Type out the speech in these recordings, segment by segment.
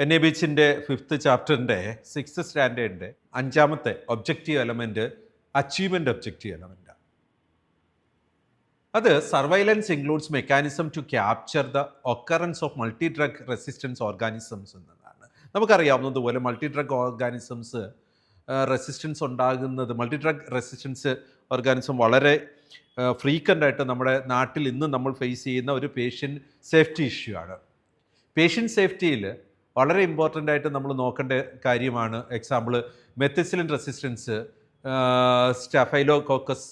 N A ബീച്ചിൻ്റെ 5th ചാപ്റ്ററിൻ്റെ 6th സ്റ്റാൻഡേർഡിൻ്റെ 5ാമത്തെ ഒബ്ജക്റ്റീവ് എലമെൻറ്റ് അച്ചീവ്മെൻറ്റ് ഒബ്ജക്റ്റീവ് എലമെൻറ്റാണ്. അത് surveillance includes mechanism to capture the occurrence of multi drug resistance organisms എന്നതാണ്. നമുക്കറിയാവുന്നതുപോലെ മൾട്ടി ഡ്രഗ് ഓർഗാനിസംസ് റെസിസ്റ്റൻസ് ഉണ്ടാകുന്നത്, മൾട്ടി ഡ്രഗ് റെസിസ്റ്റൻസ് ഓർഗാനിസം വളരെ ഫ്രീക്വൻ്റ് ആയിട്ട് നമ്മുടെ നാട്ടിൽ ഇന്ന് നമ്മൾ ഫേസ് ചെയ്യുന്ന ഒരു പേഷ്യൻ്റ് സേഫ്റ്റി ഇഷ്യൂ ആണ്. പേഷ്യൻ്റ് സേഫ്റ്റിയിൽ വളരെ ഇമ്പോർട്ടൻ്റ് ആയിട്ട് നമ്മൾ നോക്കേണ്ട കാര്യമാണ് example methicillin resistance, staphylococcus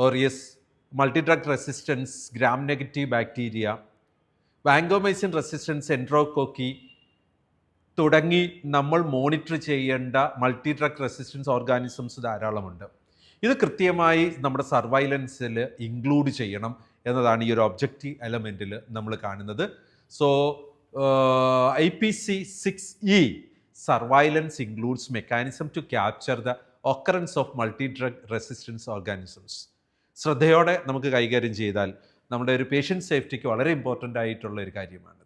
aureus, multi drug resistance gram negative bacteria, vancomycin resistance എൻട്രോകോക്കി തുടങ്ങി നമ്മൾ മോണിറ്റർ ചെയ്യേണ്ട മൾട്ടി ഡ്രഗ് റെസിസ്റ്റൻസ് ഓർഗാനിസംസ് ധാരാളമുണ്ട്. ഇത് കൃത്യമായി നമ്മുടെ സർവൈലൻസിൽ ഇൻക്ലൂഡ് ചെയ്യണം എന്നതാണ് ഈ ഒരു ഒബ്ജക്റ്റീവ് എലമെൻറ്റിൽ നമ്മൾ കാണുന്നത്. So IPC 6E surveillance includes mechanism to capture the occurrence of multi drug resistance organisms. ശ്രദ്ധയോടെ നമുക്ക് കൈകാര്യം ചെയ്താൽ നമ്മുടെ ഒരു പേഷ്യൻ്റ് സേഫ്റ്റിക്ക് വളരെ ഇമ്പോർട്ടൻ്റ് ആയിട്ടുള്ള ഒരു കാര്യമാണ്.